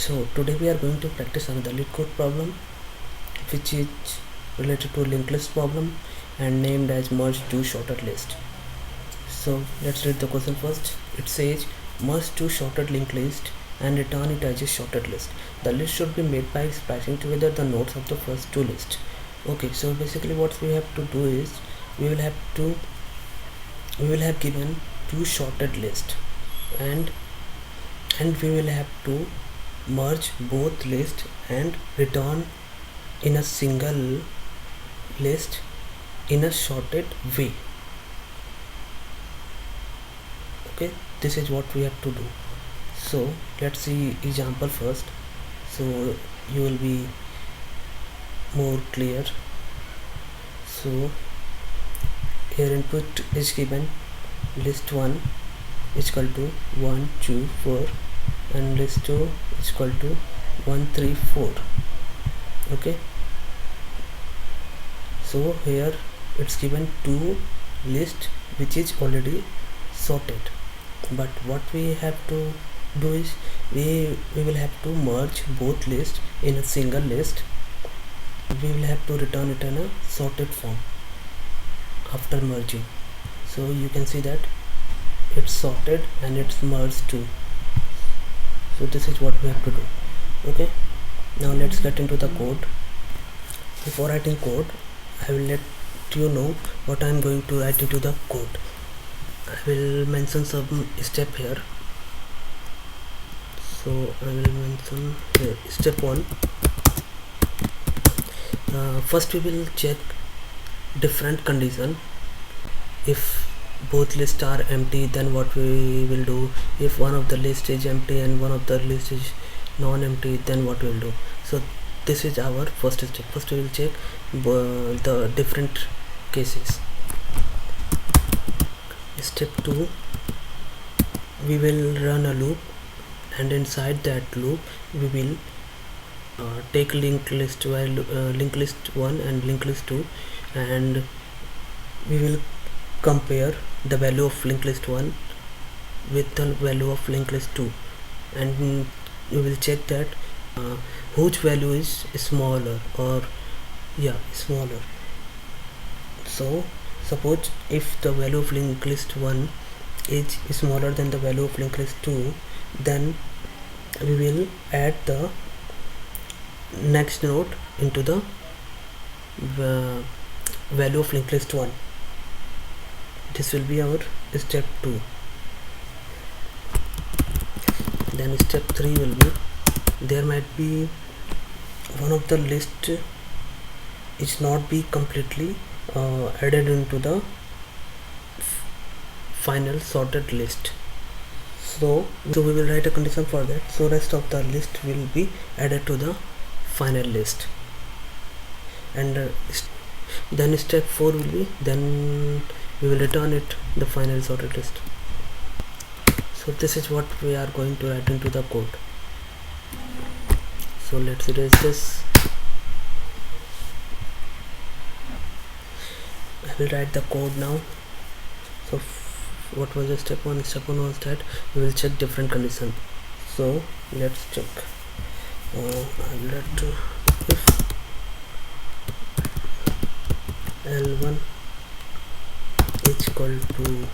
So today we are going to practice another Leetcode problem, which is related to linked list problem and named as merge two sorted list. So let's read the question first. It says merge two sorted linked list and return it as a sorted list. The list should be made by splicing together the nodes of the first two lists. Okay, so basically what we have to do is we will have given two sorted list and we will have to merge both lists and return in a single list in a sorted way. Okay, this is what we have to do. So let's see example first, so you will be more clear. So here input is given list 1 is equal to 1 2 4 and list 2 is equal to 1 3 4. Okay, so here it's given two list which is already sorted, but what we have to do is we will have to merge both lists in a single list. We will have to return it in a sorted form after merging. So you can see that it's sorted and it's merged too. So this is what we have to do. Okay, now let's get into the code. Before writing code, I will let you know what I am going to write into the code. I will mention some step here. So I will mention here step 1. First we will check different condition. If both lists are empty, then what we will do. If one of the list is empty and one of the list is non-empty, then what we will do. So this is our first step. First we will check the different cases. Step 2, we will run a loop, and inside that loop we will take linked list 1 and linked list 2, and we will compare the value of linked list 1 with the value of linked list 2, and we will check that whose value is smaller or smaller. So suppose if the value of linked list 1 is smaller than the value of linked list 2, then we will add the next node into the value of linked list 1. This will be our step 2. Then step 3 will be, there might be one of the list is not be completely added into the final sorted list. So we will write a condition for that. So rest of the list will be added to the final list, and then step 4 will be, then we will return it the final sorted list. So this is what we are going to write into the code. So let's erase this. I will write the code now. So what was the step 1? Step 1 was that we will check different condition. So let's check. I will write if L1 is equal to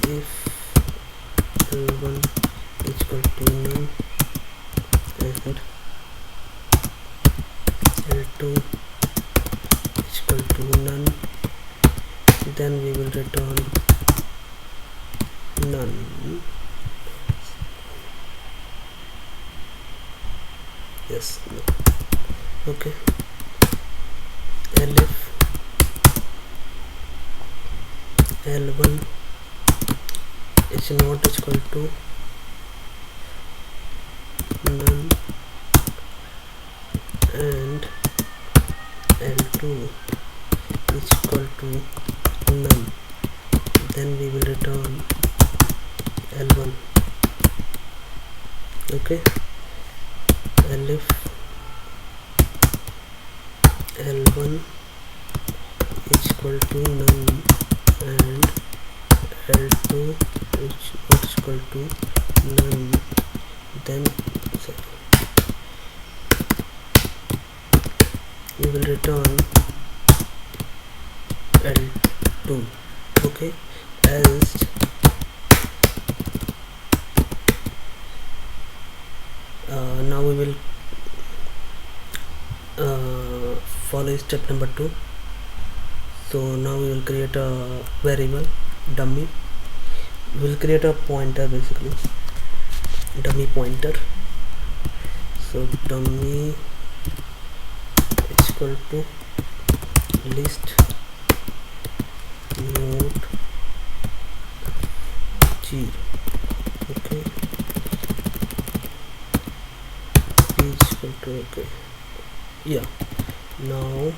if L1 is equal to none and L2 is equal to none, then we will return none. Yes, no. Okay, and if L1 is not equal to none and L2 is equal to none, then we will return L1. Okay, and if L1 is equal to none and L2 is not equal to none, then we will return L2. Okay, else now we will follow step number 2. So now we will create a variable dummy. We will create a pointer, basically dummy pointer. So dummy is equal to list node 0. Okay, p is equal to okay. Yeah, now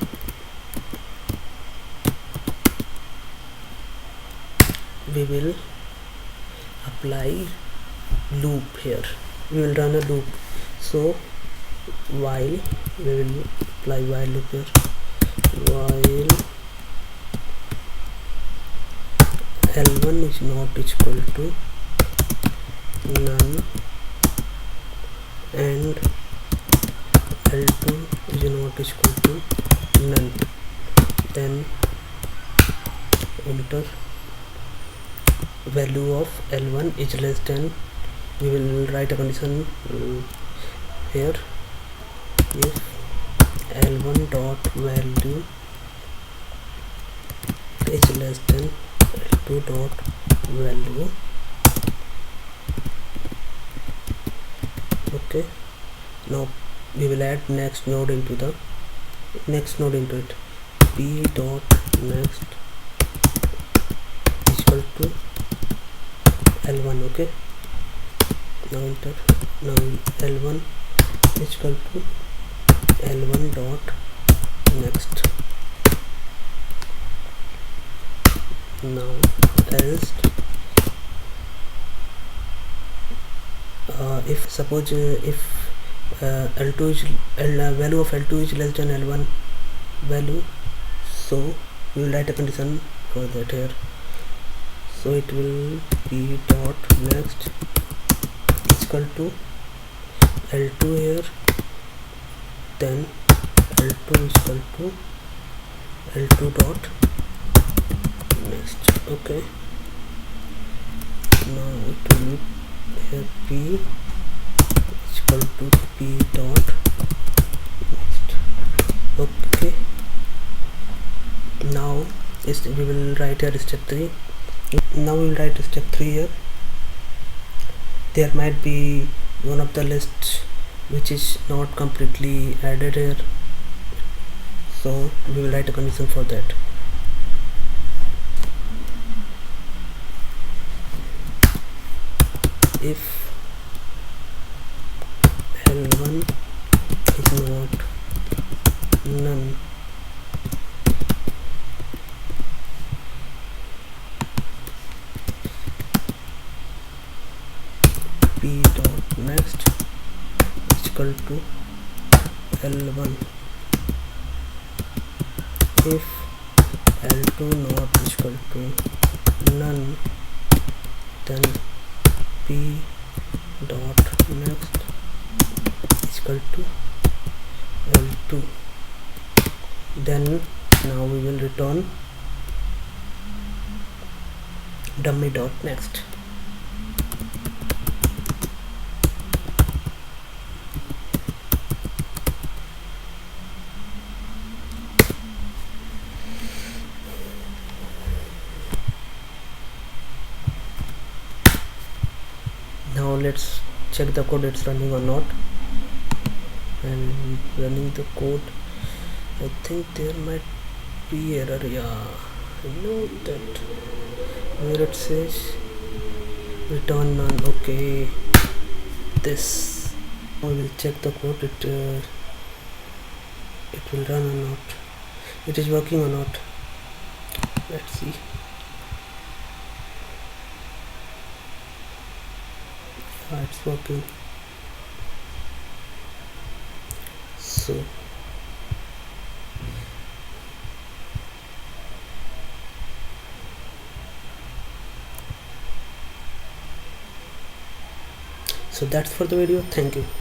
we will apply loop here. We will run a loop. So while we will apply while loop here, while L1 is not equal to none and L2 is not equal to none, then enter value of L1 is less than. We will write a condition here, if L1 dot value is less than L2 dot value. Okay, now we will add next node into it. P dot next is equal to L1. Okay, now enter. Now L1 is equal to L1 dot next. Now else if suppose if L2 is value of L2 is less than L1 value, so we will write a condition for that here. So it will be dot next is equal to L2 here, then L2 is equal to L2 dot next. Okay, now it will be here P is equal to P dot next. Okay, now we will write here step 3. Now we will write step 3 here. There might be one of the lists which is not completely added here, so we will write a condition for that. If L1 is not none, P dot next is equal to L1. If L2 not equal to none, then P dot next is equal to L2. Then now we will return dummy dot next. Now let's check the code, it's running or not. And running the code, I think there might be error. Yeah, I know that, where it says return none. Okay, this I will check the code, it will run or not, it is working or not. Let's see. Yeah, it's working. So So that's for the video. Thank you.